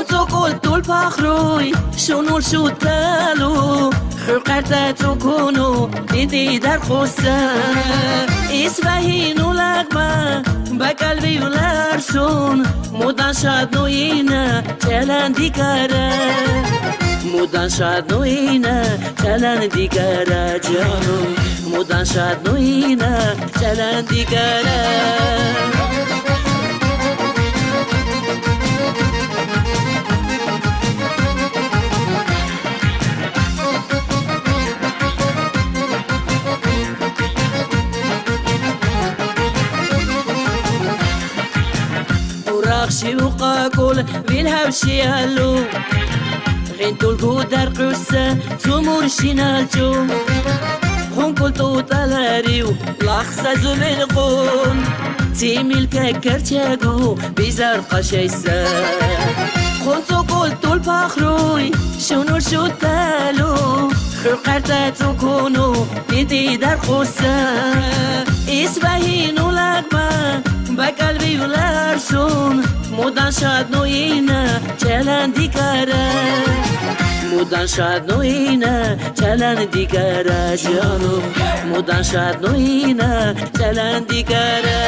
خونتو قلت البخروي شنو الشتالو خرقرت تكونو دیدی در خوسته اسفهین و لغمه بقلبی و لرسون مودن شد نوینه چلن دیگره مودن شد نوینه چلن دیگره جانو مودن شد نوینه چلن دیگره ورخشي وقاكل بالهوشي هلو غنتو القدر قصة تمور شنالتو خون كلتو تلاريو لخصة زمن قون تيميل كاكرتاقو بيزار قشيسة خونتو قلتو البخروي شنو شتالو خرقرتا تكونو دیدی در خوسته اسفهین و لغمه بقلبی و لرسون مودن شد نوینه چلن دیگره مودن شد نوینه چلن دیگره جانو مودن شد نوینه چلن دیگره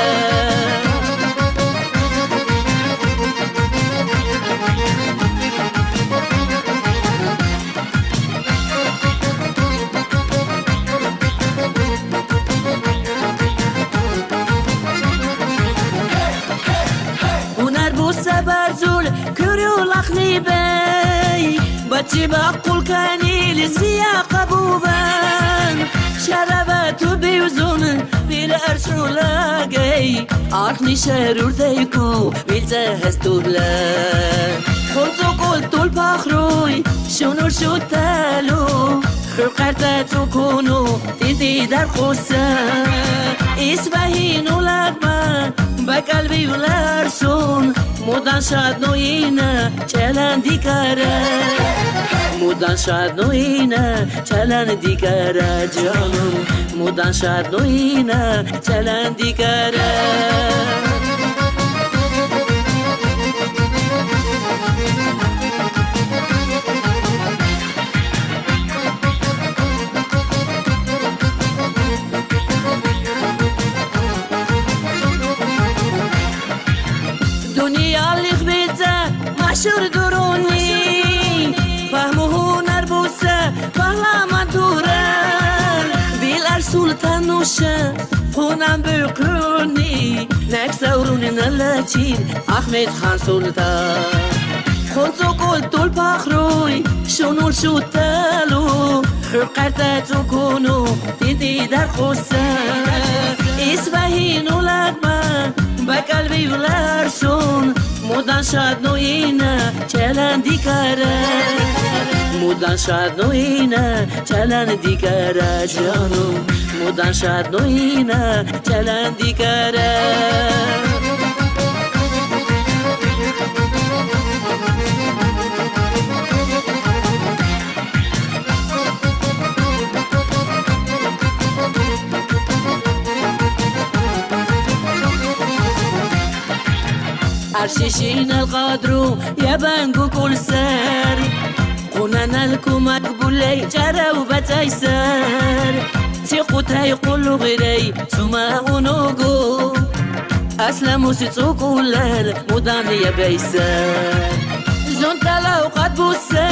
برزول كريو لخني بي باتي بقول كاني لزيا قبوبان شرباتو بيوزون بالعرش ولاقي عقني شهر ديكو بالزهستو بلا خلطو قلتو البخروي شنو شتالو خرقرتا تكونو دیدی در خوسته اسفهین و لغمه بقلبی و لرسون مودن شد نوینه چلن دیگره مودن شد نوینه چلن دیگره جانو مودن شد نوینه چلن دیگره دنیا لیخ بیزه مشهور درونی فهم و هنر بوسه فهلم دورن بیلر سلطان نوشه خونم بقرونی نکسورونی نلچین احمد خان سلطان خونتو قلتو البخروي شنو الشتالو خرقرتا تكونو دیدی در خوسته اسفهین و لغمه بقلبی و لرسون مودن شد نوینه چلن دیگره مودن شد نوینه چلن دیگره جانو مودن شد نوینه چلن دیگره عرششين القدر يبانقو كل سار قنانا لكم مقبولي جرى وبتيسار تيقوتا يقولوا غيري سما ونوغو أسلموا ستو كلال مدام يا بيسار زون تلاو قد بوسا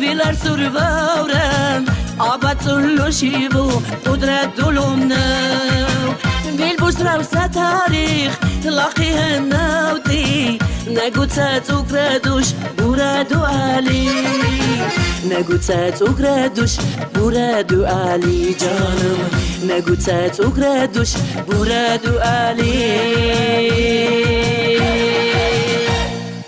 فيلار سورفاورا عبات سلو شيبو قدرة دولومنا بالبشرة وستاريخ تلاقيها الناوتي نقوتا تقردوش بورادو علي نقوتا تقردوش بورادو علي جانو نقوتا تقردوش بورادو علي